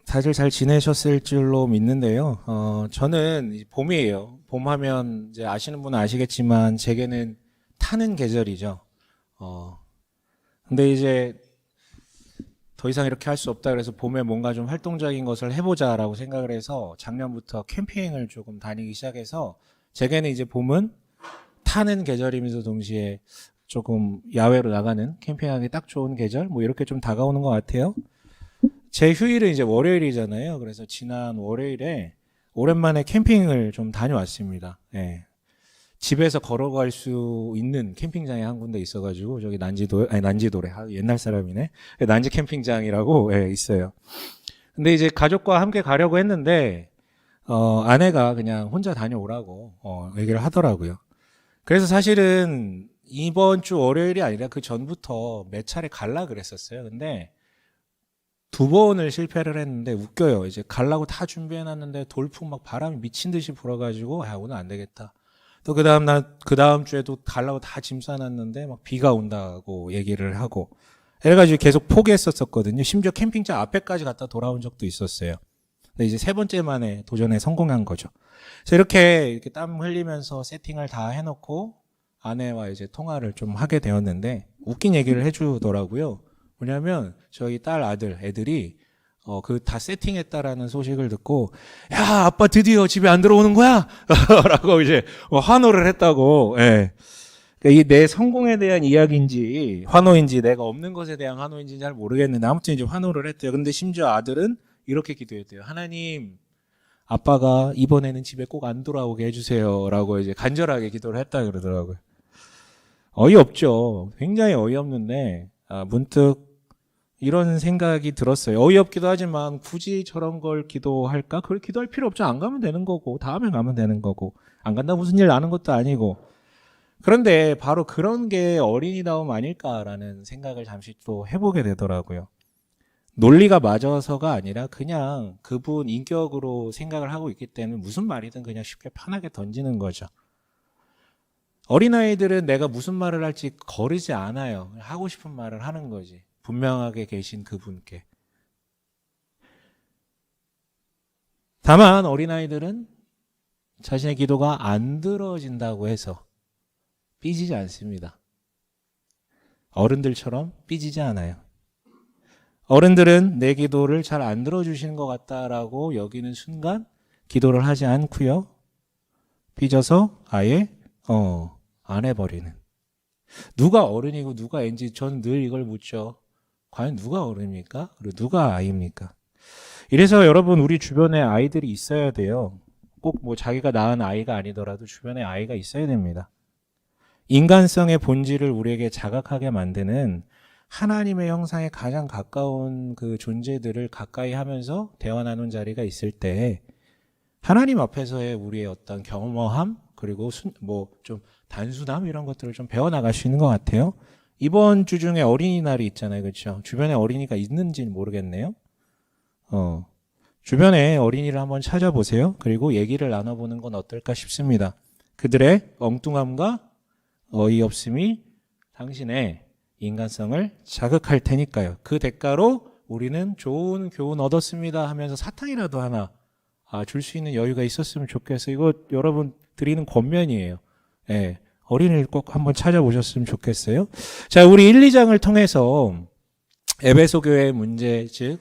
다들 잘 지내셨을 줄로 믿는데요. 저는 봄이에요. 봄 하면 이제 아시는 분은 아시겠지만 제게는 타는 계절이죠. 어, 근데 이제 더 이상 이렇게 할 수 없다 그래서 봄에 뭔가 좀 활동적인 것을 해보자라고 생각을 해서 작년부터 캠핑을 조금 다니기 시작해서 제게는 이제 봄은 타는 계절이면서 동시에 조금 야외로 나가는 캠핑하기 딱 좋은 계절 뭐 이렇게 좀 다가오는 것 같아요. 제 휴일은 이제 월요일이잖아요. 그래서 지난 월요일에 오랜만에 캠핑을 좀 다녀왔습니다. 예. 집에서 걸어갈 수 있는 캠핑장이 한 군데 있어가지고 저기 난지도래 옛날 사람이네. 난지 캠핑장이라고 있어요. 근데 이제 가족과 함께 가려고 했는데 아내가 그냥 혼자 다녀오라고 얘기를 하더라고요. 그래서 사실은 이번 주 월요일이 아니라 그 전부터 몇 차례 갈라 그랬었어요. 근데 두 번을 실패를 했는데 웃겨요. 이제 가려고 다 준비해놨는데 돌풍 막 바람이 미친 듯이 불어가지고 오늘 안 되겠다. 또 그 다음 주에도 가려고 다 짐 싸놨는데 막 비가 온다고 얘기를 하고 그래가지고 계속 포기했었거든요. 심지어 캠핑장 앞에까지 갔다 돌아온 적도 있었어요. 근데 이제 세 번째 만에 도전에 성공한 거죠. 그래서 이렇게 땀 흘리면서 세팅을 다 해놓고 아내와 이제 통화를 좀 하게 되었는데 웃긴 얘기를 해주더라고요. 뭐냐면 저희 딸 아들 애들이 그 다 세팅했다라는 소식을 듣고 야 아빠 드디어 집에 안 들어오는 거야 라고 이제 환호를 했다고. 예. 그러니까 이 내 성공에 대한 이야기인지 환호인지 내가 없는 것에 대한 환호인지 잘 모르겠는데 아무튼 이제 환호를 했대요. 근데 심지어 아들은 이렇게 기도했대요. 하나님 아빠가 이번에는 집에 꼭 안 돌아오게 해주세요 라고 이제 간절하게 기도를 했다 그러더라고요. 어이없죠. 굉장히 어이없는데 문득 이런 생각이 들었어요. 어이없기도 하지만 굳이 저런 걸 기도할까? 그걸 기도할 필요 없죠. 안 가면 되는 거고 다음에 가면 되는 거고 안 간다 무슨 일 나는 것도 아니고. 그런데 바로 그런 게 어린이다움 아닐까라는 생각을 잠시 또 해보게 되더라고요. 논리가 맞아서가 아니라 그냥 그분 인격으로 생각을 하고 있기 때문에 무슨 말이든 그냥 쉽게 편하게 던지는 거죠. 어린아이들은 내가 무슨 말을 할지 거르지 않아요. 하고 싶은 말을 하는 거지. 분명하게 계신 그분께. 다만 어린아이들은 자신의 기도가 안 들어진다고 해서 삐지지 않습니다. 어른들처럼 삐지지 않아요. 어른들은 내 기도를 잘 안 들어주시는 것 같다라고 여기는 순간 기도를 하지 않고요. 삐져서 아예 안 해버리는. 누가 어른이고 누가 애인지 저는 늘 이걸 묻죠. 과연 누가 어른입니까? 그리고 누가 아이입니까? 이래서 여러분 우리 주변에 아이들이 있어야 돼요. 꼭 뭐 자기가 낳은 아이가 아니더라도 주변에 아이가 있어야 됩니다. 인간성의 본질을 우리에게 자각하게 만드는 하나님의 형상에 가장 가까운 그 존재들을 가까이 하면서 대화 나눈 자리가 있을 때 하나님 앞에서의 우리의 어떤 겸허함 그리고 뭐 좀 단순함 이런 것들을 좀 배워나갈 수 있는 것 같아요. 이번 주 중에 어린이날이 있잖아요. 그렇죠? 주변에 어린이가 있는지는 모르겠네요. 주변에 어린이를 한번 찾아보세요. 그리고 얘기를 나눠보는 건 어떨까 싶습니다. 그들의 엉뚱함과 어이없음이 당신의 인간성을 자극할 테니까요. 그 대가로 우리는 좋은 교훈 얻었습니다 하면서 사탕이라도 하나 줄 수 있는 여유가 있었으면 좋겠어요. 이거 여러분 드리는 권면이에요. 예, 어린이를 꼭 한번 찾아보셨으면 좋겠어요. 자, 우리 1, 2장을 통해서 에베소 교회의 문제, 즉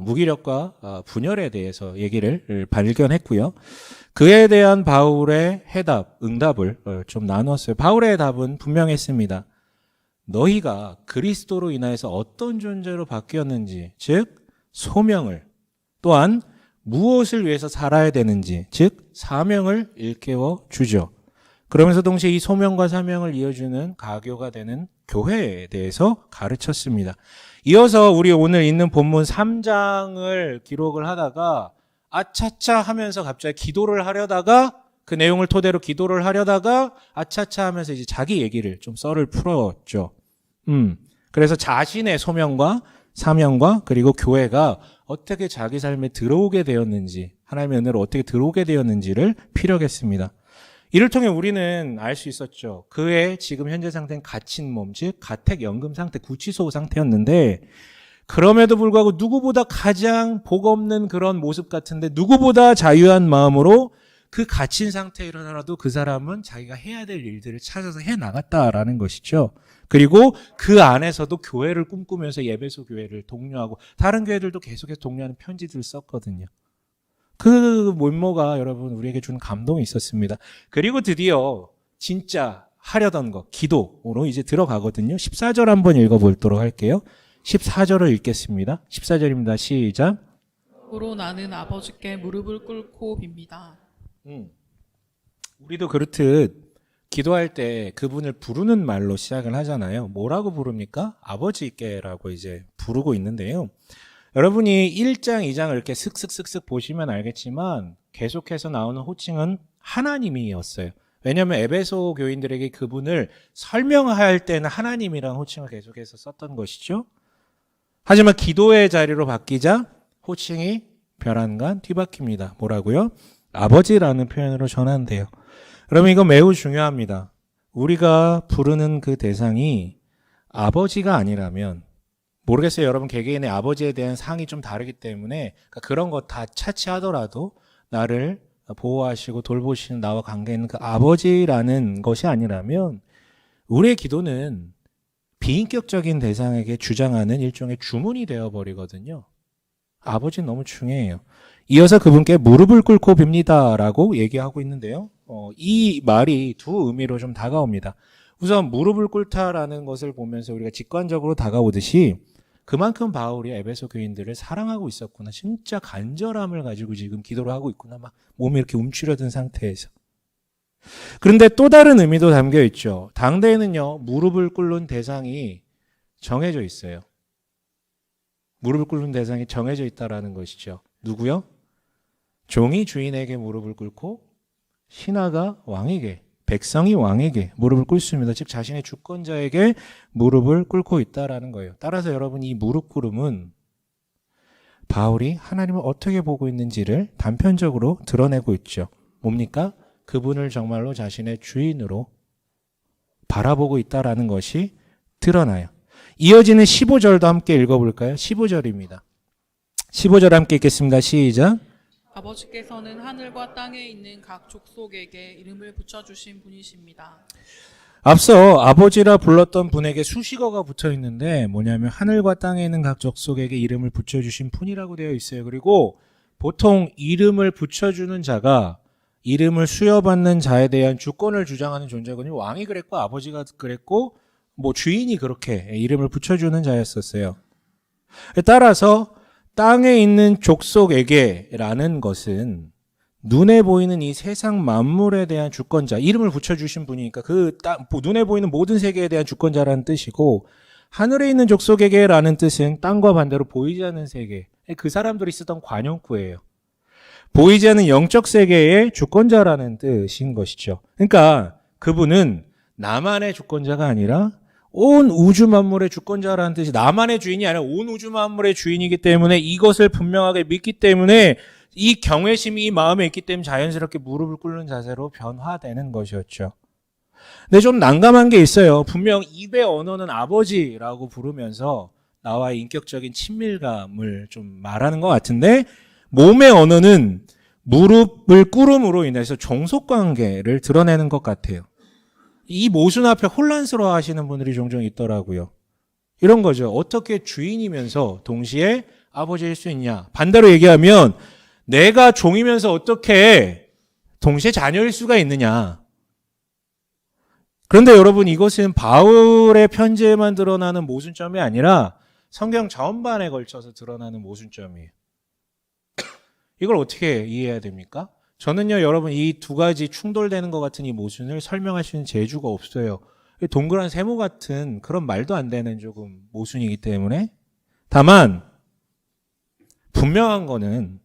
무기력과 분열에 대해서 얘기를 발견했고요. 그에 대한 바울의 응답을 좀 나눴어요. 바울의 답은 분명했습니다. 너희가 그리스도로 인하여서 어떤 존재로 바뀌었는지, 즉 소명을, 또한 무엇을 위해서 살아야 되는지, 즉 사명을 일깨워 주죠. 그러면서 동시에 이 소명과 사명을 이어주는 가교가 되는 교회에 대해서 가르쳤습니다. 이어서 우리 오늘 있는 본문 3장을 기록을 하다가 아차차 하면서 갑자기 기도를 하려다가 그 내용을 토대로 기도를 하려다가 아차차 하면서 이제 자기 얘기를 좀 썰을 풀었죠. 그래서 자신의 소명과 사명과 그리고 교회가 어떻게 자기 삶에 들어오게 되었는지, 하나님의 은혜로 어떻게 들어오게 되었는지를 피력했습니다. 이를 통해 우리는 알 수 있었죠. 그의 지금 현재 상태는 갇힌 몸, 즉 가택연금 상태, 구치소 상태였는데 그럼에도 불구하고 누구보다 가장 복 없는 그런 모습 같은데 누구보다 자유한 마음으로 그 갇힌 상태로라도 그 사람은 자기가 해야 될 일들을 찾아서 해 나갔다라는 것이죠. 그리고 그 안에서도 교회를 꿈꾸면서 예배소 교회를 독려하고 다른 교회들도 계속해서 독려하는 편지들을 썼거든요. 그 면모가 여러분 우리에게 주는 감동이 있었습니다. 그리고 드디어 진짜 하려던 거 기도로 이제 들어가거든요. 14절 한번 읽어보도록 할게요. 14절을 읽겠습니다. 14절입니다. 시작. 고로 나는 아버지께 무릎을 꿇고 빕니다. 우리도 그렇듯 기도할 때 그분을 부르는 말로 시작을 하잖아요. 뭐라고 부릅니까? 아버지께라고 이제 부르고 있는데요. 여러분이 1장, 2장을 이렇게 슥슥슥슥 보시면 알겠지만 계속해서 나오는 호칭은 하나님이었어요. 왜냐하면 에베소 교인들에게 그분을 설명할 때는 하나님이라는 호칭을 계속해서 썼던 것이죠. 하지만 기도의 자리로 바뀌자 호칭이 벼랑간 뒤바뀝니다. 뭐라고요? 아버지라는 표현으로 전환돼요. 그러면 이거 매우 중요합니다. 우리가 부르는 그 대상이 아버지가 아니라면 모르겠어요. 여러분 개개인의 아버지에 대한 상이 좀 다르기 때문에 그런 거 다 차치하더라도 나를 보호하시고 돌보시는 나와 관계 있는 그 아버지라는 것이 아니라면 우리의 기도는 비인격적인 대상에게 주장하는 일종의 주문이 되어버리거든요. 아버지는 너무 중요해요. 이어서 그분께 무릎을 꿇고 빕니다라고 얘기하고 있는데요. 이 말이 두 의미로 좀 다가옵니다. 우선 무릎을 꿇다라는 것을 보면서 우리가 직관적으로 다가오듯이 그만큼 바울이 에베소 교인들을 사랑하고 있었구나. 진짜 간절함을 가지고 지금 기도를 하고 있구나. 막 몸이 이렇게 움츠려든 상태에서. 그런데 또 다른 의미도 담겨 있죠. 당대에는요, 무릎을 꿇는 대상이 정해져 있어요. 무릎을 꿇는 대상이 정해져 있다라는 것이죠. 누구요? 종이 주인에게 무릎을 꿇고 신하가 왕에게, 백성이 왕에게 무릎을 꿇습니다. 즉 자신의 주권자에게 무릎을 꿇고 있다라는 거예요. 따라서 여러분 이 무릎 꿇음은 바울이 하나님을 어떻게 보고 있는지를 단편적으로 드러내고 있죠. 뭡니까? 그분을 정말로 자신의 주인으로 바라보고 있다라는 것이 드러나요. 이어지는 15절도 함께 읽어볼까요? 15절입니다. 15절 함께 읽겠습니다. 시작. 아버지께서는 하늘과 땅에 있는 각 족속에게 이름을 붙여주신 분이십니다. 앞서 아버지라 불렀던 분에게 수식어가 붙어 있는데 뭐냐면 하늘과 땅에 있는 각 족속에게 이름을 붙여주신 분이라고 되어 있어요. 그리고 보통 이름을 붙여주는 자가 이름을 수여받는 자에 대한 주권을 주장하는 존재거든요. 왕이 그랬고 아버지가 그랬고 뭐 주인이 그렇게 이름을 붙여주는 자였었어요. 따라서 땅에 있는 족속에게라는 것은 눈에 보이는 이 세상 만물에 대한 주권자, 이름을 붙여주신 분이니까 눈에 보이는 모든 세계에 대한 주권자라는 뜻이고, 하늘에 있는 족속에게라는 뜻은 땅과 반대로 보이지 않는 세계, 그 사람들이 쓰던 관용구예요. 보이지 않는 영적 세계의 주권자라는 뜻인 것이죠. 그러니까 그분은 나만의 주권자가 아니라 온 우주 만물의 주권자라는 뜻이 나만의 주인이 아니라 온 우주 만물의 주인이기 때문에 이것을 분명하게 믿기 때문에 이 경외심이 이 마음에 있기 때문에 자연스럽게 무릎을 꿇는 자세로 변화되는 것이었죠. 근데 좀 난감한 게 있어요. 분명 입의 언어는 아버지라고 부르면서 나와의 인격적인 친밀감을 좀 말하는 것 같은데 몸의 언어는 무릎을 꿇음으로 인해서 종속관계를 드러내는 것 같아요. 이 모순 앞에 혼란스러워 하시는 분들이 종종 있더라고요. 이런 거죠. 어떻게 주인이면서 동시에 아버지일 수 있냐. 반대로 얘기하면 내가 종이면서 어떻게 동시에 자녀일 수가 있느냐. 그런데 여러분 이것은 바울의 편지에만 드러나는 모순점이 아니라 성경 전반에 걸쳐서 드러나는 모순점이에요. 이걸 어떻게 이해해야 됩니까? 저는요, 여러분, 이 두 가지 충돌되는 것 같은 이 모순을 설명할 수 있는 재주가 없어요. 동그란 세모 같은 그런 말도 안 되는 조금 모순이기 때문에. 다만, 분명한 거는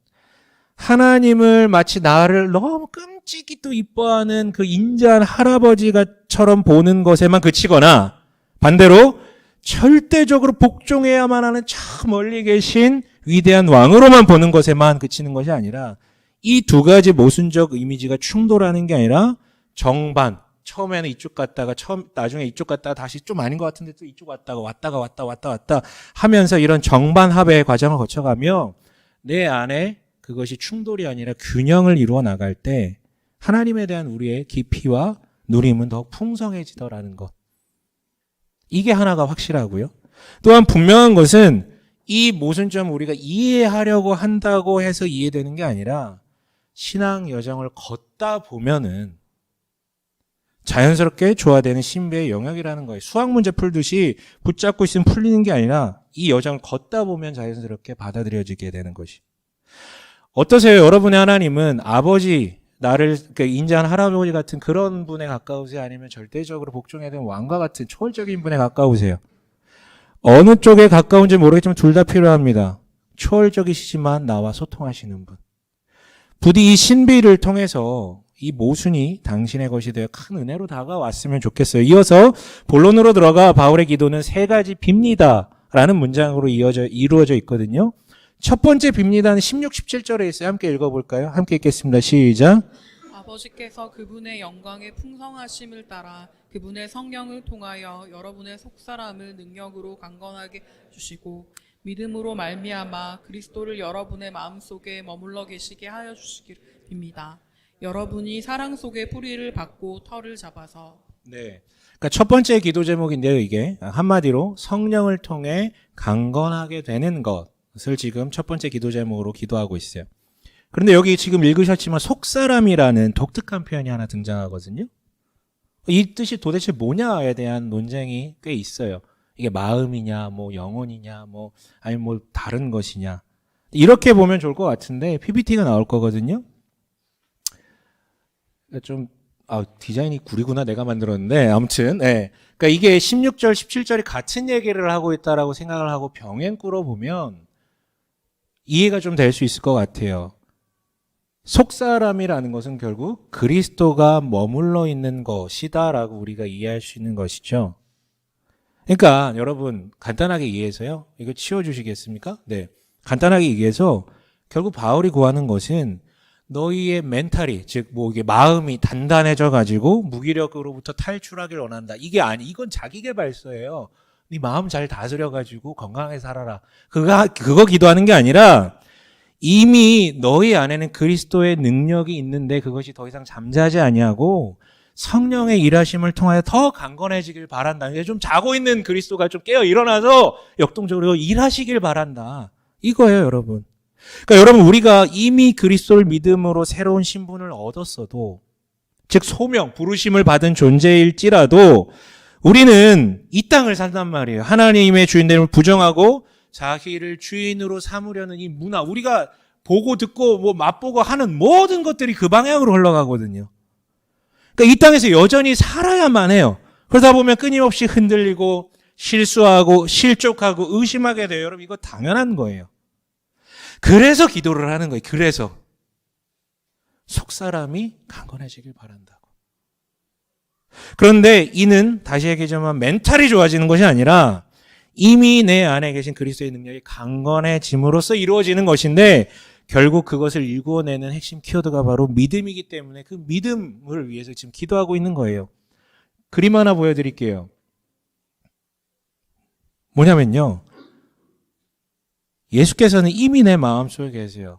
하나님을 마치 나를 너무 끔찍이 또 이뻐하는 그 인자한 할아버지처럼 보는 것에만 그치거나 반대로 절대적으로 복종해야만 하는 저 멀리 계신 위대한 왕으로만 보는 것에만 그치는 것이 아니라 이 두 가지 모순적 이미지가 충돌하는 게 아니라 정반, 처음에는 이쪽 갔다가 나중에 이쪽 갔다가 다시 좀 아닌 것 같은데 또 이쪽 왔다가 왔다 하면서 이런 정반합의 과정을 거쳐가며 내 안에 그것이 충돌이 아니라 균형을 이루어 나갈 때 하나님에 대한 우리의 깊이와 누림은 더 풍성해지더라는 것. 이게 하나가 확실하고요. 또한 분명한 것은 이 모순점을 우리가 이해하려고 한다고 해서 이해되는 게 아니라 신앙 여정을 걷다 보면은 자연스럽게 조화되는 신비의 영역이라는 거예요. 수학 문제 풀듯이 붙잡고 있으면 풀리는 게 아니라 이 여정을 걷다 보면 자연스럽게 받아들여지게 되는 것이. 어떠세요? 여러분의 하나님은 아버지, 나를 인자한 할아버지 같은 그런 분에 가까우세요? 아니면 절대적으로 복종해야 되는 왕과 같은 초월적인 분에 가까우세요? 어느 쪽에 가까운지 모르겠지만 둘 다 필요합니다. 초월적이시지만 나와 소통하시는 분. 부디 이 신비를 통해서 이 모순이 당신의 것이 되어 큰 은혜로 다가왔으면 좋겠어요. 이어서 본론으로 들어가 바울의 기도는 세 가지 빕니다 라는 문장으로 이루어져 있거든요. 첫 번째 빕니다는 16, 17절에 있어요. 함께 읽어볼까요? 함께 읽겠습니다. 시작. 아버지께서 그분의 영광의 풍성하심을 따라 그분의 성령을 통하여 여러분의 속사람을 능력으로 강건하게 주시고 믿음으로 말미암아 그리스도를 여러분의 마음속에 머물러 계시게 하여 주시기를 빕니다. 여러분이 사랑 속에 뿌리를 받고 털을 잡아서. 네. 그러니까 첫 번째 기도 제목인데요. 이게 한마디로 성령을 통해 강건하게 되는 것을 지금 첫 번째 기도 제목으로 기도하고 있어요. 그런데 여기 지금 읽으셨지만 속사람이라는 독특한 표현이 하나 등장하거든요. 이 뜻이 도대체 뭐냐에 대한 논쟁이 꽤 있어요. 이게 마음이냐, 뭐 영혼이냐, 뭐 아니면 뭐 다른 것이냐. 이렇게 보면 좋을 것 같은데 PPT가 나올 거거든요. 좀 디자인이 구리구나 내가 만들었는데 아무튼 그러니까 이게 16절, 17절이 같은 얘기를 하고 있다라고 생각을 하고 병행 꿇어보면 이해가 좀 될 수 있을 것 같아요. 속사람이라는 것은 결국 그리스도가 머물러 있는 것이다라고 우리가 이해할 수 있는 것이죠. 그러니까 여러분 간단하게 이해해서요. 이거 치워주시겠습니까? 네, 간단하게 얘기해서 결국 바울이 구하는 것은 너희의 멘탈이 즉 뭐 이게 마음이 단단해져 가지고 무기력으로부터 탈출하길 원한다. 이건 자기 개발서예요. 네 마음 잘 다스려 가지고 건강하게 살아라. 그거 기도하는 게 아니라 이미 너희 안에는 그리스도의 능력이 있는데 그것이 더 이상 잠자지 아니하고 성령의 일하심을 통하여 더 강건해지길 바란다. 좀 자고 있는 그리스도가 좀 깨어 일어나서 역동적으로 일하시길 바란다. 이거예요, 여러분. 그러니까 여러분 우리가 이미 그리스도를 믿음으로 새로운 신분을 얻었어도 즉 소명, 부르심을 받은 존재일지라도 우리는 이 땅을 산단 말이에요. 하나님의 주인됨을 부정하고 자기를 주인으로 삼으려는 이 문화, 우리가 보고 듣고 뭐 맛보고 하는 모든 것들이 그 방향으로 흘러가거든요. 그러니까 이 땅에서 여전히 살아야만 해요. 그러다 보면 끊임없이 흔들리고 실수하고 실족하고 의심하게 돼요. 여러분 이거 당연한 거예요. 그래서 기도를 하는 거예요. 그래서 속사람이 강건해지길 바란다고. 그런데 이는 다시 얘기하자면 멘탈이 좋아지는 것이 아니라 이미 내 안에 계신 그리스도의 능력이 강건해짐으로써 이루어지는 것인데 결국 그것을 일구어내는 핵심 키워드가 바로 믿음이기 때문에 그 믿음을 위해서 지금 기도하고 있는 거예요. 그림 하나 보여드릴게요. 뭐냐면요. 예수께서는 이미 내 마음속에 계세요.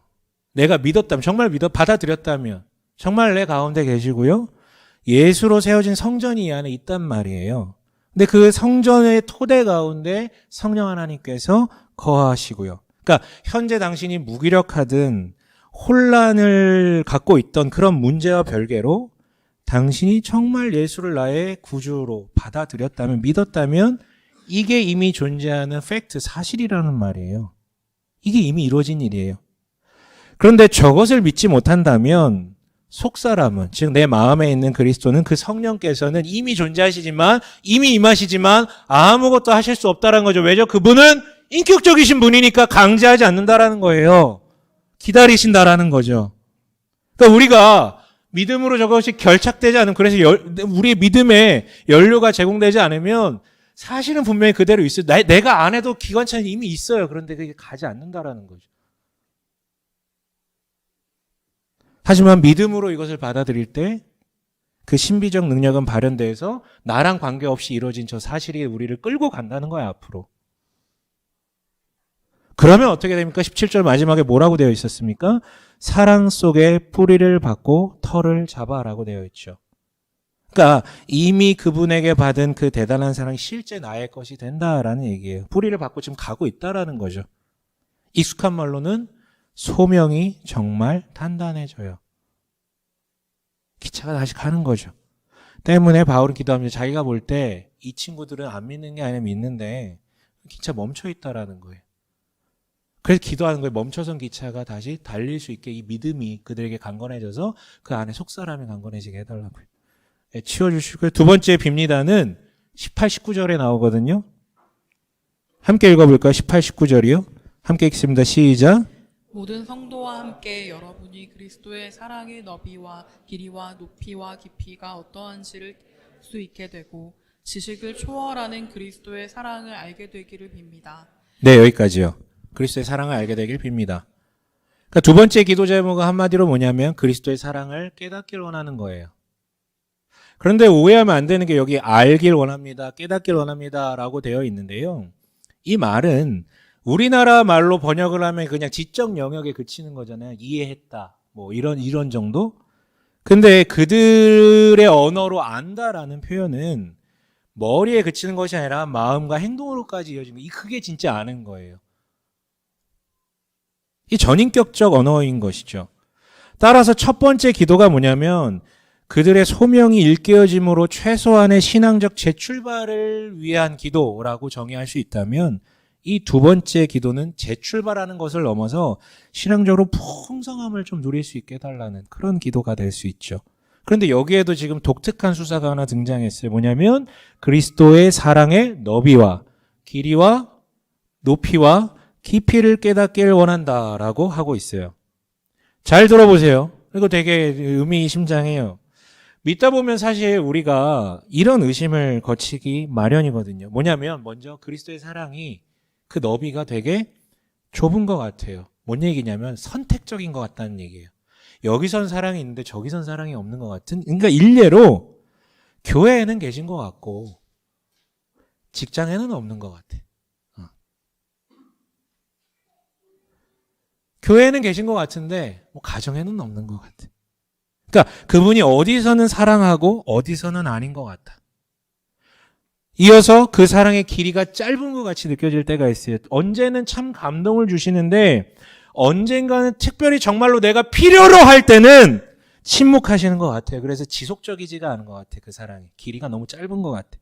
내가 믿었다면, 정말 받아들였다면 정말 내 가운데 계시고요. 예수로 세워진 성전이 이 안에 있단 말이에요. 근데 그 성전의 토대 가운데 성령 하나님께서 거하시고요. 그러니까 현재 당신이 무기력하든 혼란을 갖고 있던 그런 문제와 별개로 당신이 정말 예수를 나의 구주로 받아들였다면, 믿었다면 이게 이미 존재하는 팩트, 사실이라는 말이에요. 이게 이미 이루어진 일이에요. 그런데 저것을 믿지 못한다면 속사람은, 즉 내 마음에 있는 그리스도는, 그 성령께서는 이미 존재하시지만, 이미 임하시지만 아무것도 하실 수 없다는 거죠. 왜죠? 그분은 인격적이신 분이니까 강제하지 않는다라는 거예요. 기다리신다라는 거죠. 그러니까 우리가 믿음으로 저것이 결착되지 않으면, 그래서 우리의 믿음에 연료가 제공되지 않으면 사실은 분명히 그대로 있어요. 내가 안 해도 기관차는 이미 있어요. 그런데 그게 가지 않는다라는 거죠. 하지만 믿음으로 이것을 받아들일 때 그 신비적 능력은 발현돼서 나랑 관계없이 이루어진 저 사실이 우리를 끌고 간다는 거야, 앞으로. 그러면 어떻게 됩니까? 17절 마지막에 뭐라고 되어 있었습니까? 사랑 속에 뿌리를 받고 털을 잡아라고 되어 있죠. 그러니까 이미 그분에게 받은 그 대단한 사랑이 실제 나의 것이 된다라는 얘기예요. 뿌리를 받고 지금 가고 있다라는 거죠. 익숙한 말로는 소명이 정말 단단해져요. 기차가 다시 가는 거죠. 때문에 바울은 기도합니다. 자기가 볼 때 이 친구들은 안 믿는 게 아니라 믿는데 기차 멈춰 있다라는 거예요. 그래서 기도하는 거예요. 멈춰선 기차가 다시 달릴 수 있게 이 믿음이 그들에게 강건해져서 그 안에 속사람이 강건해지게 해달라고요. 네, 치워주시고요. 두 번째 빕니다는 18, 19절에 나오거든요. 함께 읽어볼까요? 18, 19절이요. 함께 읽습니다. 시작. 모든 성도와 함께 여러분이 그리스도의 사랑의 너비와 길이와 높이와 깊이가 어떠한지를 수 있게 되고 지식을 초월하는 그리스도의 사랑을 알게 되기를 빕니다. 네, 여기까지요. 그리스도의 사랑을 알게 되길 빕니다. 그러니까 두 번째 기도 제목은 한마디로 뭐냐면 그리스도의 사랑을 깨닫길 원하는 거예요. 그런데 오해하면 안 되는 게 여기 알길 원합니다, 깨닫길 원합니다 라고 되어 있는데요. 이 말은 우리나라 말로 번역을 하면 그냥 지적 영역에 그치는 거잖아요. 이해했다, 뭐 이런 정도. 근데 그들의 언어로 안다라는 표현은 머리에 그치는 것이 아니라 마음과 행동으로까지 이어지는, 그게 진짜 아는 거예요. 이 전인격적 언어인 것이죠. 따라서 첫 번째 기도가 뭐냐면 그들의 소명이 일깨어짐으로 최소한의 신앙적 재출발을 위한 기도라고 정의할 수 있다면 이 두 번째 기도는 재출발하는 것을 넘어서 신앙적으로 풍성함을 좀 누릴 수 있게 해달라는 그런 기도가 될 수 있죠. 그런데 여기에도 지금 독특한 수사가 하나 등장했어요. 뭐냐면 그리스도의 사랑의 너비와 길이와 높이와 깊이를 깨닫길 원한다라고 하고 있어요. 잘 들어보세요. 이거 되게 의미심장해요. 믿다 보면 사실 우리가 이런 의심을 거치기 마련이거든요. 뭐냐면 먼저 그리스도의 사랑이 그 너비가 되게 좁은 것 같아요. 뭔 얘기냐면 선택적인 것 같다는 얘기예요. 여기선 사랑이 있는데 저기선 사랑이 없는 것 같은. 그러니까 일례로 교회에는 계신 것 같고 직장에는 없는 것 같아. 교회에는 계신 것 같은데 뭐 가정에는 없는 것 같아. 그러니까 그분이 어디서는 사랑하고 어디서는 아닌 것 같아. 이어서 그 사랑의 길이가 짧은 것 같이 느껴질 때가 있어요. 언제는 참 감동을 주시는데 언젠가는 특별히 정말로 내가 필요로 할 때는 침묵하시는 것 같아요. 그래서 지속적이지가 않은 것 같아요. 그 사랑이 길이가 너무 짧은 것 같아요.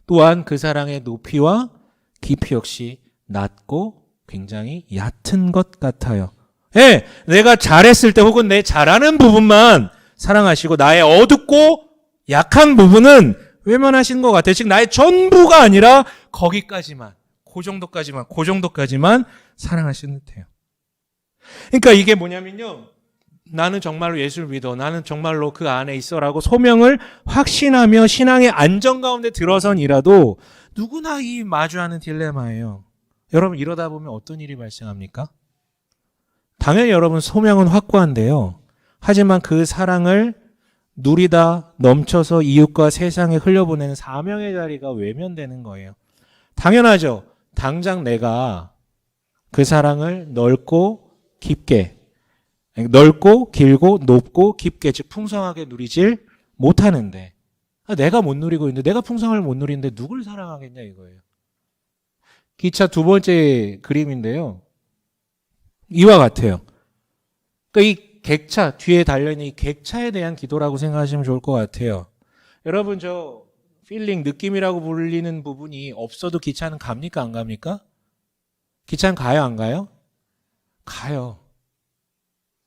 또한 그 사랑의 높이와 깊이 역시 낮고 굉장히 얕은 것 같아요. 예, 내가 잘했을 때 혹은 내 잘하는 부분만 사랑하시고 나의 어둡고 약한 부분은 외면하시는 것 같아요. 즉 나의 전부가 아니라 거기까지만, 그 정도까지만 사랑하시는 듯해요. 그러니까 이게 뭐냐면요, 나는 정말로 예수를 믿어, 나는 정말로 그 안에 있어라고 소명을 확신하며 신앙의 안정 가운데 들어선이라도 누구나 이 마주하는 딜레마예요. 여러분 이러다 보면 어떤 일이 발생합니까? 당연히 여러분 소명은 확고한데요. 하지만 그 사랑을 누리다 넘쳐서 이웃과 세상에 흘려보내는 사명의 자리가 외면되는 거예요. 당연하죠. 당장 내가 그 사랑을 넓고 깊게, 넓고 길고 높고 깊게, 즉 풍성하게 누리질 못하는데, 내가 못 누리고 있는데, 내가 풍성을 못 누리는데 누굴 사랑하겠냐 이거예요. 기차 두 번째 그림인데요. 이와 같아요. 그러니까 이 객차, 뒤에 달려있는 이 객차에 대한 기도라고 생각하시면 좋을 것 같아요. 여러분 저 필링, 느낌이라고 불리는 부분이 없어도 기차는 갑니까 안 갑니까? 기차는 가요 안 가요? 가요.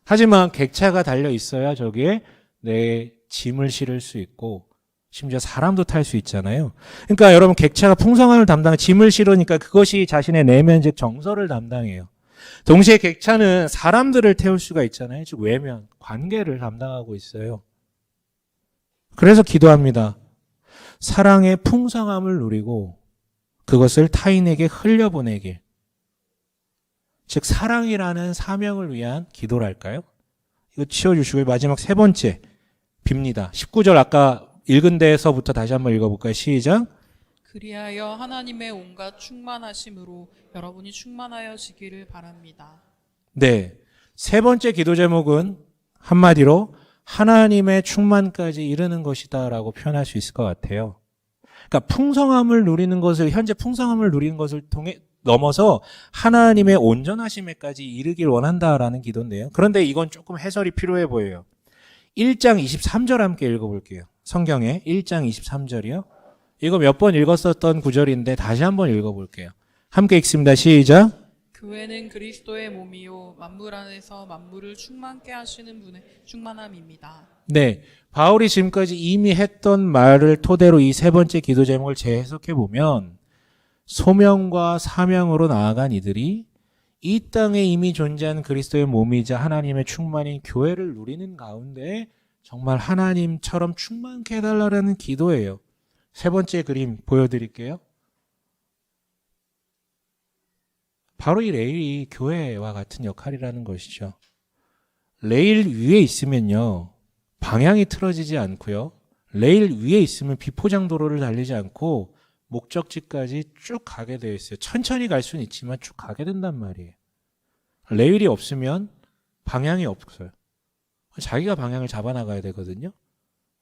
하지만 객차가 달려 있어야 저기에 내 짐을 실을 수 있고 심지어 사람도 탈 수 있잖아요. 그러니까 여러분 객차가 풍성함을 담당해 짐을 실으니까 그것이 자신의 내면적 정서를 담당해요. 동시에 객차는 사람들을 태울 수가 있잖아요. 즉 외면, 관계를 담당하고 있어요. 그래서 기도합니다. 사랑의 풍성함을 누리고 그것을 타인에게 흘려보내길. 즉 사랑이라는 사명을 위한 기도랄까요? 이거 치워주시고요. 마지막 세 번째 빕니다. 19절 아까 읽은 데에서부터 다시 한번 읽어볼까요? 시작. 그리하여 하나님의 온갖 충만하심으로 여러분이 충만하여지기를 바랍니다. 네. 세 번째 기도 제목은 한마디로 하나님의 충만까지 이르는 것이다라고 표현할 수 있을 것 같아요. 그러니까 풍성함을 누리는 것을, 현재 풍성함을 누리는 것을 통해 넘어서 하나님의 온전하심에까지 이르길 원한다라는 기도인데요. 그런데 이건 조금 해설이 필요해 보여요. 1장 23절 함께 읽어볼게요. 성경에 1장 23절이요. 이거 몇 번 읽었었던 구절인데 다시 한번 읽어볼게요. 함께 읽습니다. 시작. 교회는 그리스도의 몸이요 만물 안에서 만물을 충만케 하시는 분의 충만함입니다. 네, 바울이 지금까지 이미 했던 말을 토대로 이 세 번째 기도 제목을 재해석해 보면 소명과 사명으로 나아간 이들이 이 땅에 이미 존재하는 그리스도의 몸이자 하나님의 충만인 교회를 누리는 가운데 정말 하나님처럼 충만케 해달라는 기도예요. 세 번째 그림 보여드릴게요. 바로 이 레일이 교회와 같은 역할이라는 것이죠. 레일 위에 있으면요, 방향이 틀어지지 않고요. 레일 위에 있으면 비포장도로를 달리지 않고 목적지까지 쭉 가게 되어 있어요. 천천히 갈 수는 있지만 쭉 가게 된단 말이에요. 레일이 없으면 방향이 없어요. 자기가 방향을 잡아나가야 되거든요.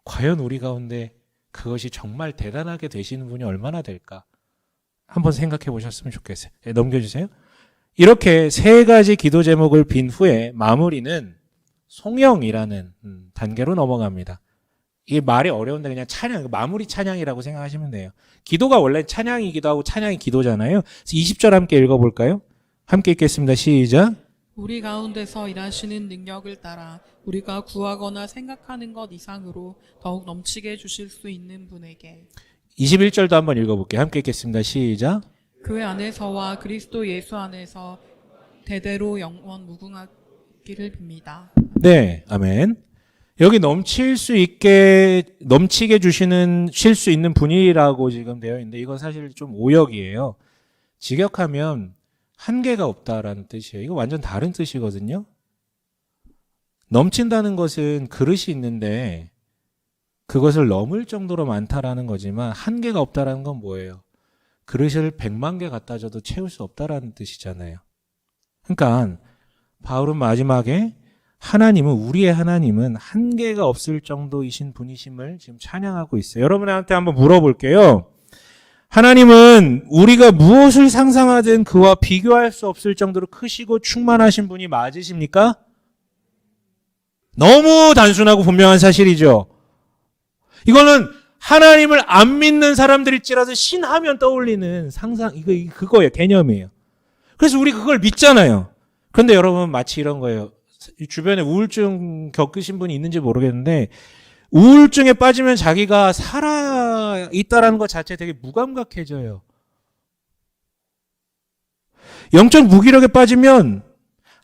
과연 우리 가운데 그것이 정말 대단하게 되시는 분이 얼마나 될까? 한번 생각해 보셨으면 좋겠어요. 네, 넘겨주세요. 이렇게 세 가지 기도 제목을 빈 후에 마무리는 송영이라는 단계로 넘어갑니다. 이게 말이 어려운데 그냥 찬양, 마무리 찬양이라고 생각하시면 돼요. 기도가 원래 찬양이기도 하고 찬양이 기도잖아요. 20절 함께 읽어볼까요? 함께 읽겠습니다. 시작. 우리 가운데서 일하시는 능력을 따라 우리가 구하거나 생각하는 것 이상으로 더욱 넘치게 해주실 수 있는 분에게 21절도 한번 읽어볼게요. 함께 읽겠습니다. 시작. 교회 안에서와 그리스도 예수 안에서 대대로 영원 무궁하기를 빕니다. 네, 아멘. 여기 넘치게 쉴 수 있는 분이라고 지금 되어 있는데 이건 사실 좀 오역이에요. 직역하면 한계가 없다라는 뜻이에요. 이거 완전 다른 뜻이거든요. 넘친다는 것은 그릇이 있는데 그것을 넘을 정도로 많다라는 거지만 한계가 없다라는 건 뭐예요? 그릇을 100만 개 갖다 줘도 채울 수 없다라는 뜻이잖아요. 그러니까 바울은 마지막에 우리의 하나님은 한계가 없을 정도이신 분이심을 지금 찬양하고 있어요. 여러분한테 한번 물어볼게요. 하나님은 우리가 무엇을 상상하든 그와 비교할 수 없을 정도로 크시고 충만하신 분이 맞으십니까? 너무 단순하고 분명한 사실이죠. 이거는 하나님을 안 믿는 사람들일지라도 신하면 떠올리는 상상, 그거예요. 개념이에요. 그래서 우리 그걸 믿잖아요. 그런데 여러분 마치 이런 거예요. 주변에 우울증 겪으신 분이 있는지 모르겠는데 우울증에 빠지면 자기가 살아 있다라는 것 자체에 되게 무감각해져요. 영적 무기력에 빠지면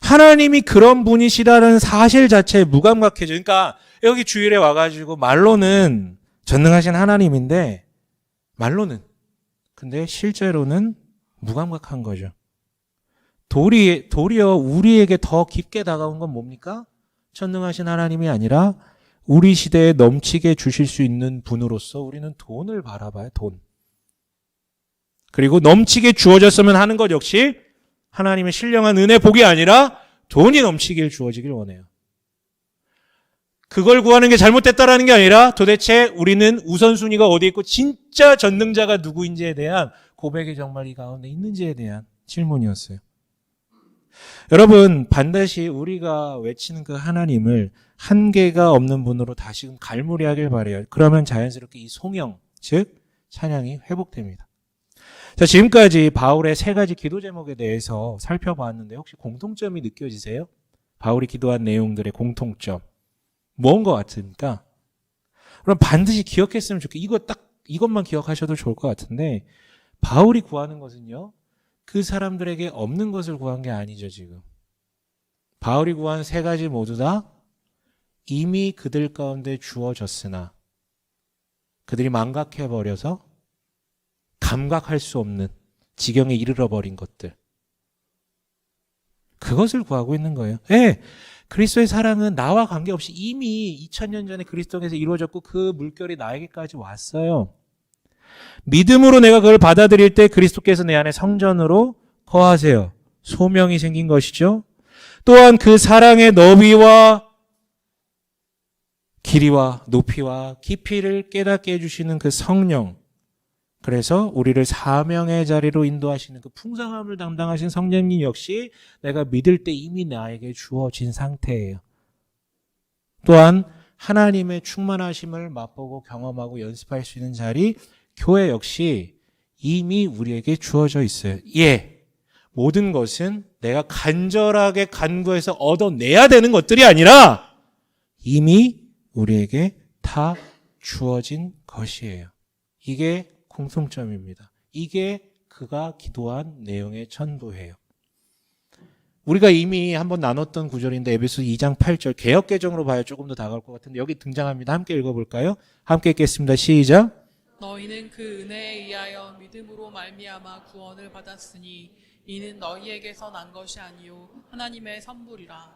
하나님이 그런 분이시라는 사실 자체에 무감각해져요. 그러니까 여기 주일에 와가지고 말로는 전능하신 하나님인데 근데 실제로는 무감각한 거죠. 도리어 우리에게 더 깊게 다가온 건 뭡니까? 전능하신 하나님이 아니라 우리 시대에 넘치게 주실 수 있는 분으로서 우리는 돈을 바라봐요. 돈. 그리고 넘치게 주어졌으면 하는 것 역시 하나님의 신령한 은혜 복이 아니라 돈이 넘치길 주어지길 원해요. 그걸 구하는 게 잘못됐다라는 게 아니라 도대체 우리는 우선순위가 어디 있고 진짜 전능자가 누구인지에 대한 고백이 정말 이 가운데 있는지에 대한 질문이었어요. 여러분, 반드시 우리가 외치는 그 하나님을 한계가 없는 분으로 다시금 갈무리하길 바라요. 그러면 자연스럽게 이 송영, 즉 찬양이 회복됩니다. 자, 지금까지 바울의 세 가지 기도 제목에 대해서 살펴봤는데 혹시 공통점이 느껴지세요? 바울이 기도한 내용들의 공통점. 뭔 것 같습니까? 그럼 반드시 기억했으면 좋겠어요. 이것만 기억하셔도 좋을 것 같은데 바울이 구하는 것은요. 그 사람들에게 없는 것을 구한 게 아니죠, 지금. 바울이 구한 세 가지 모두 다 이미 그들 가운데 주어졌으나 그들이 망각해버려서 감각할 수 없는 지경에 이르러버린 것들. 그것을 구하고 있는 거예요. 예, 그리스도의 사랑은 나와 관계없이 이미 2000년 전에 그리스도에서 이루어졌고 그 물결이 나에게까지 왔어요. 믿음으로 내가 그걸 받아들일 때 그리스도께서 내 안에 성전으로 거하세요. 소명이 생긴 것이죠. 또한 그 사랑의 너비와 길이와 높이와 깊이를 깨닫게 해주시는 그 성령, 그래서 우리를 사명의 자리로 인도하시는 그 풍성함을 담당하신 성령님 역시 내가 믿을 때 이미 나에게 주어진 상태예요. 또한 하나님의 충만하심을 맛보고 경험하고 연습할 수 있는 자리, 교회 역시 이미 우리에게 주어져 있어요. 예, 모든 것은 내가 간절하게 간구해서 얻어내야 되는 것들이 아니라 이미 우리에게 다 주어진 것이에요. 이게 공통점입니다. 이게 그가 기도한 내용의 전부예요. 우리가 이미 한번 나눴던 구절인데 에베소 2장 8절 개역개정으로 봐야 조금 더 다가올 것 같은데 여기 등장합니다. 함께 읽어볼까요? 함께 읽겠습니다. 시작. 너희는 그 은혜에 의하여 믿음으로 말미암아 구원을 받았으니 이는 너희에게서 난 것이 아니요 하나님의 선물이라.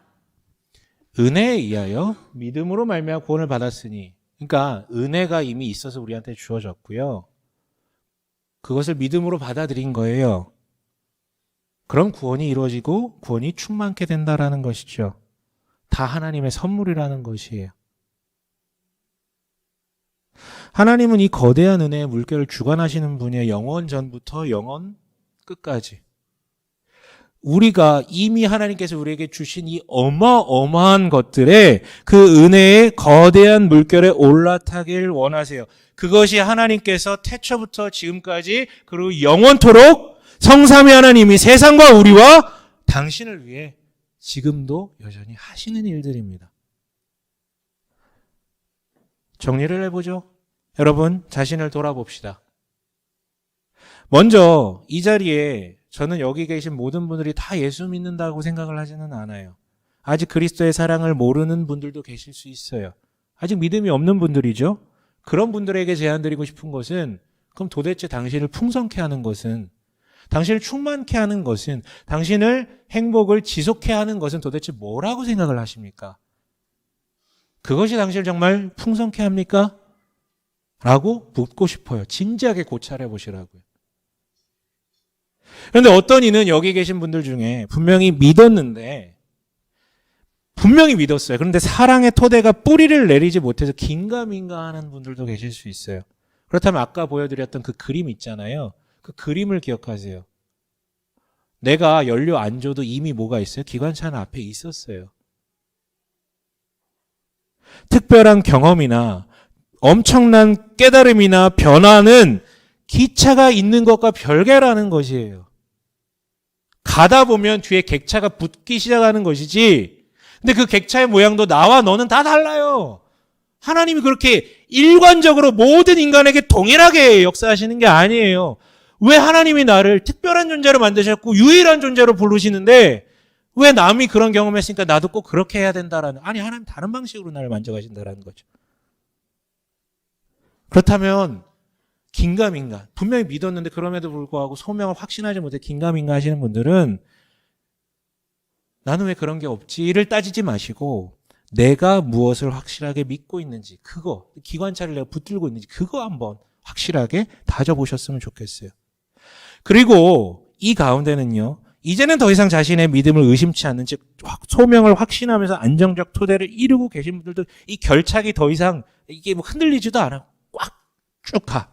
은혜에 의하여 믿음으로 말미암아 구원을 받았으니, 그러니까 은혜가 이미 있어서 우리한테 주어졌고요. 그것을 믿음으로 받아들인 거예요. 그럼 구원이 이루어지고 구원이 충만케 된다라는 것이죠. 다 하나님의 선물이라는 것이에요. 하나님은 이 거대한 은혜의 물결을 주관하시는 분이에요. 영원 전부터 영원 끝까지. 우리가 이미 하나님께서 우리에게 주신 이 어마어마한 것들에 그 은혜의 거대한 물결에 올라타길 원하세요. 그것이 하나님께서 태초부터 지금까지 그리고 영원토록 성삼위 하나님이 세상과 우리와 당신을 위해 지금도 여전히 하시는 일들입니다. 정리를 해보죠. 여러분, 자신을 돌아봅시다. 먼저 이 자리에 저는 여기 계신 모든 분들이 다 예수 믿는다고 생각을 하지는 않아요. 아직 그리스도의 사랑을 모르는 분들도 계실 수 있어요. 아직 믿음이 없는 분들이죠. 그런 분들에게 제안드리고 싶은 것은, 그럼 도대체 당신을 풍성케 하는 것은, 당신을 충만케 하는 것은, 당신을 행복을 지속케 하는 것은 도대체 뭐라고 생각을 하십니까? 그것이 당신을 정말 풍성케 합니까? 라고 묻고 싶어요. 진지하게 고찰해 보시라고요. 그런데 어떤 이는 여기 계신 분들 중에 분명히 믿었는데, 분명히 믿었어요. 그런데 사랑의 토대가 뿌리를 내리지 못해서 긴가민가 하는 분들도 계실 수 있어요. 그렇다면 아까 보여드렸던 그 그림 있잖아요. 그 그림을 기억하세요. 내가 연료 안 줘도 이미 뭐가 있어요? 기관차는 앞에 있었어요. 특별한 경험이나 엄청난 깨달음이나 변화는 기차가 있는 것과 별개라는 것이에요. 가다 보면 뒤에 객차가 붙기 시작하는 것이지, 근데 그 객차의 모양도 나와 너는 다 달라요. 하나님이 그렇게 일관적으로 모든 인간에게 동일하게 역사하시는 게 아니에요. 왜 하나님이 나를 특별한 존재로 만드셨고 유일한 존재로 부르시는데 왜 남이 그런 경험했으니까 나도 꼭 그렇게 해야 된다라는, 아니 하나님 다른 방식으로 나를 만져가신다라는 거죠. 그렇다면 긴가민가, 분명히 믿었는데 그럼에도 불구하고 소명을 확신하지 못해 긴가민가 하시는 분들은 나는 왜 그런 게 없지를 따지지 마시고 내가 무엇을 확실하게 믿고 있는지, 그거 기관차를 내가 붙들고 있는지 그거 한번 확실하게 다져보셨으면 좋겠어요. 그리고 이 가운데는요, 이제는 더 이상 자신의 믿음을 의심치 않는, 즉 소명을 확신하면서 안정적 토대를 이루고 계신 분들도 이 결착이 더 이상 이게 뭐 흔들리지도 않아. 꽉 쭉 가.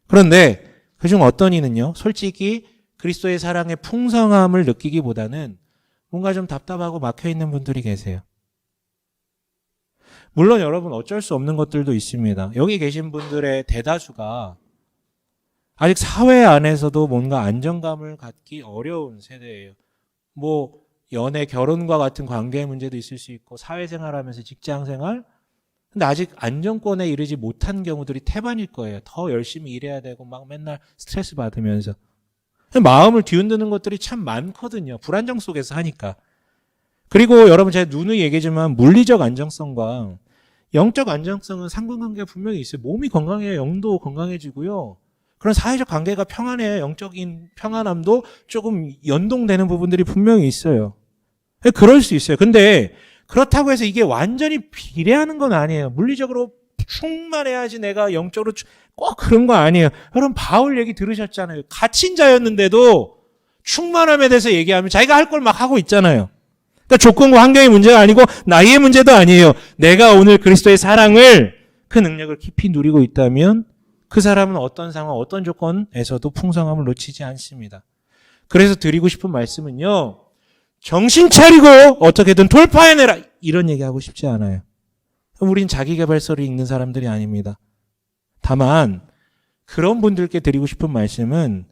그런데 그중 어떤 이는요, 솔직히 그리스도의 사랑의 풍성함을 느끼기보다는 뭔가 좀 답답하고 막혀있는 분들이 계세요. 물론 여러분 어쩔 수 없는 것들도 있습니다. 여기 계신 분들의 대다수가 아직 사회 안에서도 뭔가 안정감을 갖기 어려운 세대예요. 뭐 연애, 결혼과 같은 관계의 문제도 있을 수 있고 사회생활하면서 직장생활, 근데 아직 안정권에 이르지 못한 경우들이 태반일 거예요. 더 열심히 일해야 되고 막 맨날 스트레스 받으면서 마음을 뒤흔드는 것들이 참 많거든요. 불안정 속에서 하니까. 그리고 여러분 제가 누누이 얘기하지만 물리적 안정성과 영적 안정성은 상관관계가 분명히 있어요. 몸이 건강해야 영도 건강해지고요. 그런 사회적 관계가 평안해야 영적인 평안함도 조금 연동되는 부분들이 분명히 있어요. 그럴 수 있어요. 근데 그렇다고 해서 이게 완전히 비례하는 건 아니에요. 물리적으로 충만해야지 내가 영적으로 꼭 그런 거 아니에요. 여러분 바울 얘기 들으셨잖아요. 갇힌 자였는데도 충만함에 대해서 얘기하면 자기가 할 걸 막 하고 있잖아요. 그러니까 조건과 환경의 문제가 아니고 나이의 문제도 아니에요. 내가 오늘 그리스도의 사랑을 그 능력을 깊이 누리고 있다면 그 사람은 어떤 상황, 어떤 조건에서도 풍성함을 놓치지 않습니다. 그래서 드리고 싶은 말씀은요. 정신 차리고 어떻게든 돌파해내라. 이런 얘기하고 싶지 않아요. 우린 자기계발서를 읽는 사람들이 아닙니다. 다만 그런 분들께 드리고 싶은 말씀은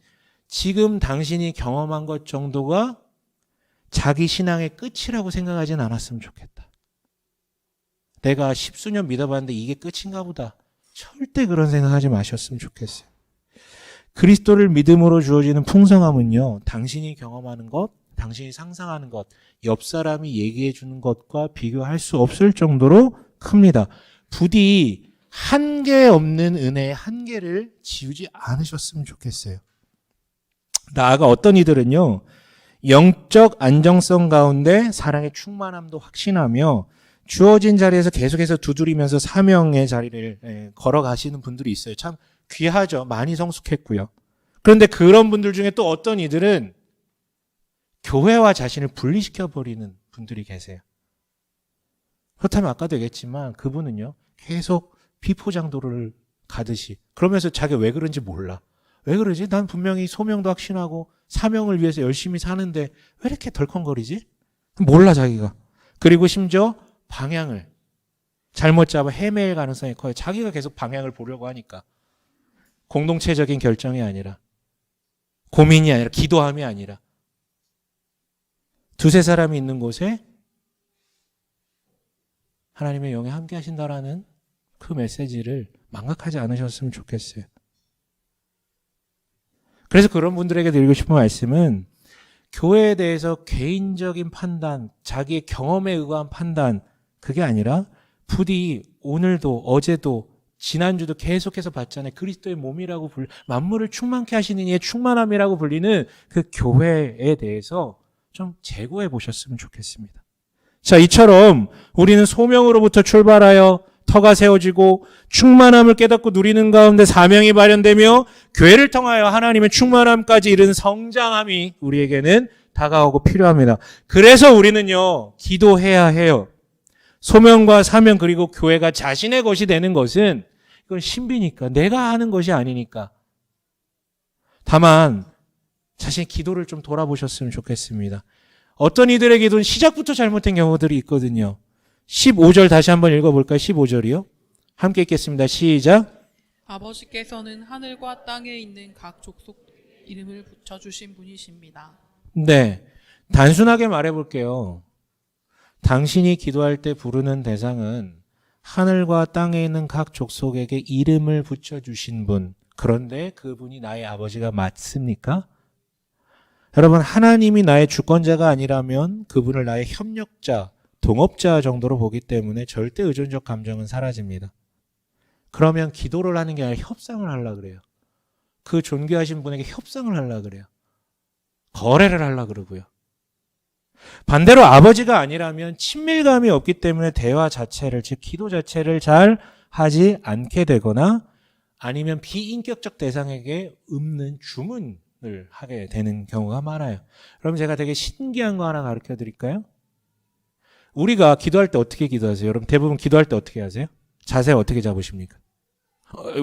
지금 당신이 경험한 것 정도가 자기 신앙의 끝이라고 생각하진 않았으면 좋겠다. 내가 10수년 믿어봤는데 이게 끝인가 보다. 절대 그런 생각하지 마셨으면 좋겠어요. 그리스도를 믿음으로 주어지는 풍성함은요. 당신이 경험하는 것, 당신이 상상하는 것, 옆 사람이 얘기해 주는 것과 비교할 수 없을 정도로 큽니다. 부디 한계 없는 은혜의 한계를 지우지 않으셨으면 좋겠어요. 나아가 어떤 이들은요. 영적 안정성 가운데 사랑의 충만함도 확신하며 주어진 자리에서 계속해서 두드리면서 사명의 자리를 걸어가시는 분들이 있어요. 참 귀하죠. 많이 성숙했고요. 그런데 그런 분들 중에 또 어떤 이들은 교회와 자신을 분리시켜버리는 분들이 계세요. 그렇다면 아까도 얘기했지만 그분은요. 계속 비포장도를 가듯이 그러면서 자기가 왜 그런지 몰라. 왜 그러지? 난 분명히 소명도 확신하고 사명을 위해서 열심히 사는데 왜 이렇게 덜컹거리지? 몰라 자기가. 그리고 심지어 방향을 잘못 잡아 헤매일 가능성이 커요. 자기가 계속 방향을 보려고 하니까. 공동체적인 결정이 아니라 고민이 아니라 기도함이 아니라 두세 사람이 있는 곳에 하나님의 영이 함께 하신다라는 그 메시지를 망각하지 않으셨으면 좋겠어요. 그래서 그런 분들에게 드리고 싶은 말씀은 교회에 대해서 개인적인 판단, 자기의 경험에 의한 판단 그게 아니라 부디 오늘도 어제도 지난주도 계속해서 봤잖아요. 그리스도의 몸이라고 만물을 충만케 하시는 이의 충만함이라고 불리는 그 교회에 대해서 좀 재고해 보셨으면 좋겠습니다. 자, 이처럼 우리는 소명으로부터 출발하여 터가 세워지고 충만함을 깨닫고 누리는 가운데 사명이 발현되며 교회를 통하여 하나님의 충만함까지 이르는 성장함이 우리에게는 다가오고 필요합니다. 그래서 우리는요, 기도해야 해요. 소명과 사명 그리고 교회가 자신의 것이 되는 것은 이건 신비니까 내가 하는 것이 아니니까. 다만 자신의 기도를 좀 돌아보셨으면 좋겠습니다. 어떤 이들의 기도는 시작부터 잘못된 경우들이 있거든요. 15절 다시 한번 읽어볼까요? 15절이요. 함께 읽겠습니다. 시작. 아버지께서는 하늘과 땅에 있는 각 족속 이름을 붙여주신 분이십니다. 네. 단순하게 말해볼게요. 당신이 기도할 때 부르는 대상은 하늘과 땅에 있는 각 족속에게 이름을 붙여주신 분. 그런데 그분이 나의 아버지가 맞습니까? 여러분, 하나님이 나의 주권자가 아니라면 그분을 나의 협력자, 동업자 정도로 보기 때문에 절대 의존적 감정은 사라집니다. 그러면 기도를 하는 게 아니라 협상을 하려고 그래요. 그 존귀하신 분에게 협상을 하려고 그래요. 거래를 하려고 그러고요. 반대로 아버지가 아니라면 친밀감이 없기 때문에 대화 자체를, 즉 기도 자체를 잘 하지 않게 되거나 아니면 비인격적 대상에게 읊는 주문을 하게 되는 경우가 많아요. 그럼 제가 되게 신기한 거 하나 가르쳐 드릴까요? 우리가 기도할 때 어떻게 기도하세요? 여러분 대부분 기도할 때 어떻게 하세요? 자세 어떻게 잡으십니까?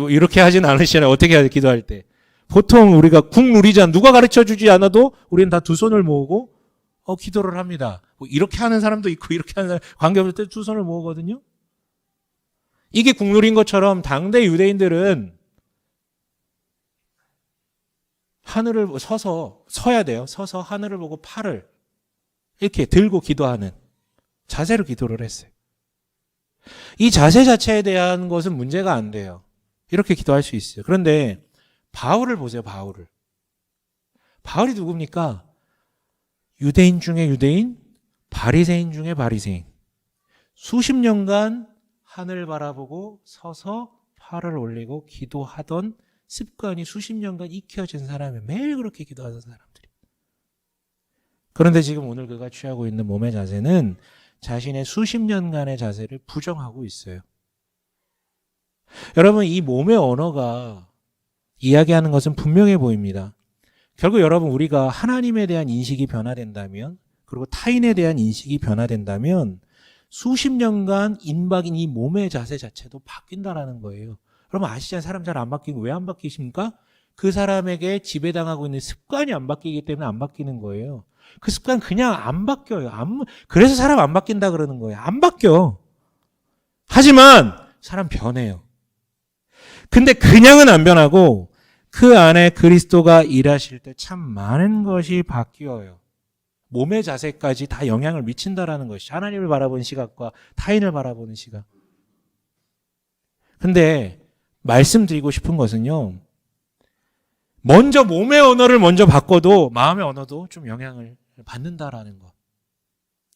이렇게 하진 않으시잖아요. 어떻게 하세요? 기도할 때. 보통 우리가 국 누리잖아. 누가 가르쳐 주지 않아도 우리는 다 두 손을 모으고 기도를 합니다. 뭐 이렇게 하는 사람도 있고 이렇게 하는 사람 관계없을 때 두 손을 모으거든요. 이게 국 누린 것처럼 당대 유대인들은 하늘을 서야 돼요. 서서 하늘을 보고 팔을 이렇게 들고 기도하는 자세로 기도를 했어요. 이 자세 자체에 대한 것은 문제가 안 돼요. 이렇게 기도할 수 있어요. 그런데 바울을 보세요. 바울이 누굽니까? 유대인 중에 유대인, 바리새인 중에 바리새인. 수십 년간 하늘을 바라보고 서서 팔을 올리고 기도하던 습관이 수십 년간 익혀진 사람이 매일 그렇게 기도하던 사람들이. 그런데 지금 오늘 그가 취하고 있는 몸의 자세는 자신의 수십 년간의 자세를 부정하고 있어요. 여러분, 이 몸의 언어가 이야기하는 것은 분명해 보입니다. 결국 여러분, 우리가 하나님에 대한 인식이 변화된다면, 그리고 타인에 대한 인식이 변화된다면 수십 년간 인박인 이 몸의 자세 자체도 바뀐다라는 거예요. 여러분 아시잖아요. 사람 잘 안 바뀌고 왜 안 바뀌십니까? 그 사람에게 지배당하고 있는 습관이 안 바뀌기 때문에 안 바뀌는 거예요. 그 습관 그냥 안 바뀌어요. 그래서 사람 안 바뀐다 그러는 거예요. 안 바뀌어. 하지만 사람 변해요. 근데 그냥은 안 변하고 그 안에 그리스도가 일하실 때 참 많은 것이 바뀌어요. 몸의 자세까지 다 영향을 미친다라는 것이 하나님을 바라보는 시각과 타인을 바라보는 시각. 근데 말씀드리고 싶은 것은요. 먼저 몸의 언어를 먼저 바꿔도 마음의 언어도 좀 영향을 받는다라는 것.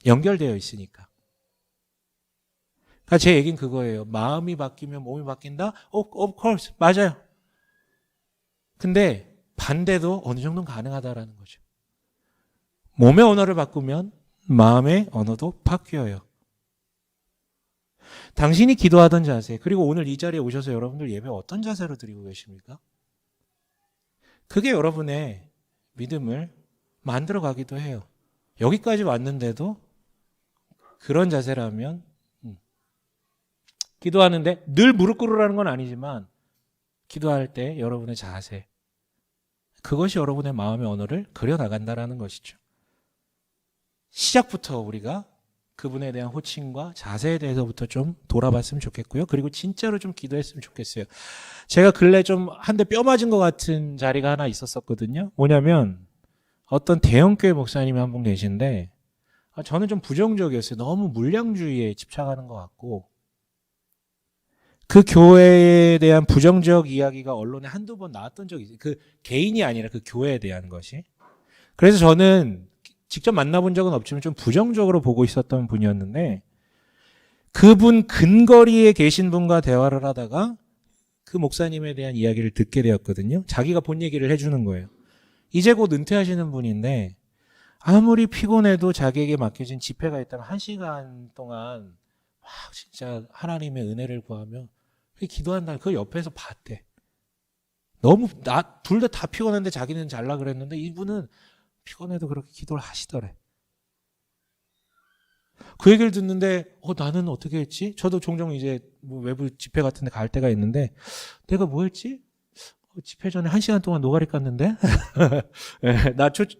연결되어 있으니까. 그러니까 제 얘기는 그거예요. 마음이 바뀌면 몸이 바뀐다? Of course. 맞아요. 근데 반대도 어느 정도는 가능하다라는 거죠. 몸의 언어를 바꾸면 마음의 언어도 바뀌어요. 당신이 기도하던 자세, 그리고 오늘 이 자리에 오셔서 여러분들 예배 어떤 자세로 드리고 계십니까? 그게 여러분의 믿음을 만들어 가기도 해요. 여기까지 왔는데도 그런 자세라면 기도하는데 늘 무릎 꿇으라는 건 아니지만 기도할 때 여러분의 자세, 그것이 여러분의 마음의 언어를 그려나간다라는 것이죠. 시작부터 우리가 그분에 대한 호칭과 자세에 대해서부터 좀 돌아봤으면 좋겠고요. 그리고 진짜로 좀 기도했으면 좋겠어요. 제가 근래 좀 한 대 뼈 맞은 것 같은 자리가 하나 있었거든요. 뭐냐면 어떤 대형교회 목사님이 한 분 계신데 저는 좀 부정적이었어요. 너무 물량주의에 집착하는 것 같고 그 교회에 대한 부정적 이야기가 언론에 한두 번 나왔던 적이 있어요. 그 개인이 아니라 그 교회에 대한 것이. 그래서 저는 직접 만나본 적은 없지만 좀 부정적으로 보고 있었던 분이었는데 그분 근거리에 계신 분과 대화를 하다가 그 목사님에 대한 이야기를 듣게 되었거든요. 자기가 본 얘기를 해주는 거예요. 이제 곧 은퇴하시는 분인데 아무리 피곤해도 자기에게 맡겨진 집회가 있다면 1시간 동안 막 진짜 하나님의 은혜를 구하며 기도한다는 그 옆에서 봤대. 너무 둘 다 피곤한데 자기는 잘라 그랬는데 이분은 피곤해도 그렇게 기도를 하시더래. 그 얘기를 듣는데 나는 어떻게 했지? 저도 종종 이제 뭐 외부 집회 같은 데 갈 때가 있는데 내가 뭐 했지? 집회 전에 1시간 동안 노가리 깠는데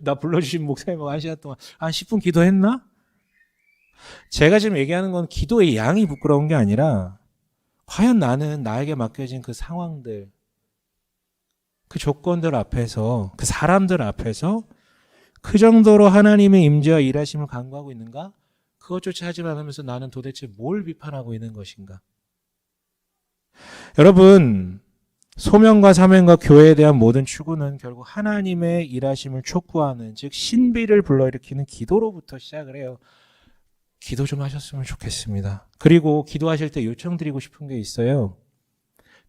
나 불러주신 목사님하고 1시간 동안 한 10분 기도했나? 제가 지금 얘기하는 건 기도의 양이 부끄러운 게 아니라 과연 나는 나에게 맡겨진 그 상황들, 그 조건들 앞에서, 그 사람들 앞에서 그 정도로 하나님의 임재와 일하심을 간구하고 있는가? 그것조차 하지 않으면서 나는 도대체 뭘 비판하고 있는 것인가? 여러분, 소명과 사명과 교회에 대한 모든 추구는 결국 하나님의 일하심을 촉구하는, 즉 신비를 불러일으키는 기도로부터 시작을 해요. 기도 좀 하셨으면 좋겠습니다. 그리고 기도하실 때 요청드리고 싶은 게 있어요.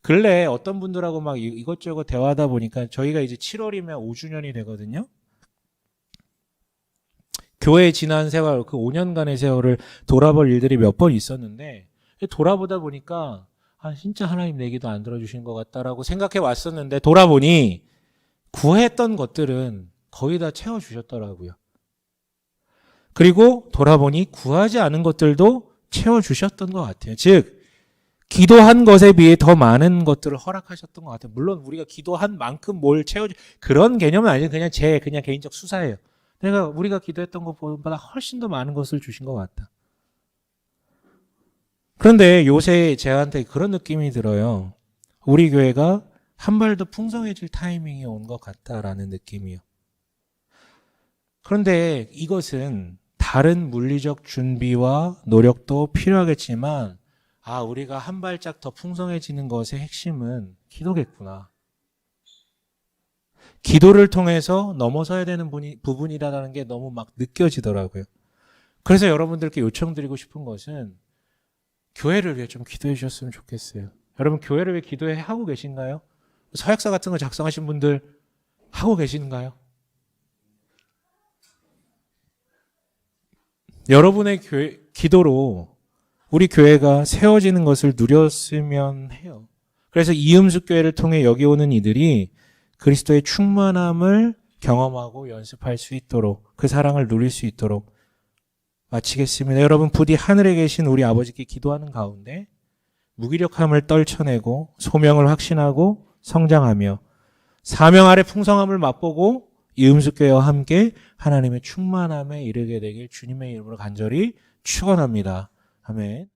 근래 어떤 분들하고 막 이것저것 대화하다 보니까 저희가 이제 7월이면 5주년이 되거든요. 교회의 지난 세월, 그 5년간의 세월을 돌아볼 일들이 몇 번 있었는데 돌아보다 보니까 진짜 하나님 내 기도 안 들어주신 것 같다라고 생각해 왔었는데 돌아보니 구했던 것들은 거의 다 채워주셨더라고요. 그리고 돌아보니 구하지 않은 것들도 채워주셨던 것 같아요. 즉 기도한 것에 비해 더 많은 것들을 허락하셨던 것 같아요. 물론 우리가 기도한 만큼 뭘 그런 개념은 아니에요. 그냥 그냥 개인적 수사예요. 우리가 기도했던 것보다 훨씬 더 많은 것을 주신 것 같다. 그런데 요새 저한테 그런 느낌이 들어요. 우리 교회가 한 발 더 풍성해질 타이밍이 온 것 같다라는 느낌이요. 그런데 이것은 다른 물리적 준비와 노력도 필요하겠지만 우리가 한 발짝 더 풍성해지는 것의 핵심은 기도겠구나. 기도를 통해서 넘어서야 되는 부분이라는 게 너무 막 느껴지더라고요. 그래서 여러분들께 요청드리고 싶은 것은 교회를 위해 좀 기도해 주셨으면 좋겠어요. 여러분 교회를 위해 기도해 하고 계신가요? 서약서 같은 거 작성하신 분들 하고 계신가요? 여러분의 기도로 우리 교회가 세워지는 것을 누렸으면 해요. 그래서 이음숙 교회를 통해 여기 오는 이들이 그리스도의 충만함을 경험하고 연습할 수 있도록, 그 사랑을 누릴 수 있도록 마치겠습니다. 여러분, 부디 하늘에 계신 우리 아버지께 기도하는 가운데 무기력함을 떨쳐내고 소명을 확신하고 성장하며 사명 아래 풍성함을 맛보고 이음숙 교회와 함께 하나님의 충만함에 이르게 되길 주님의 이름으로 간절히 축원합니다. 아멘.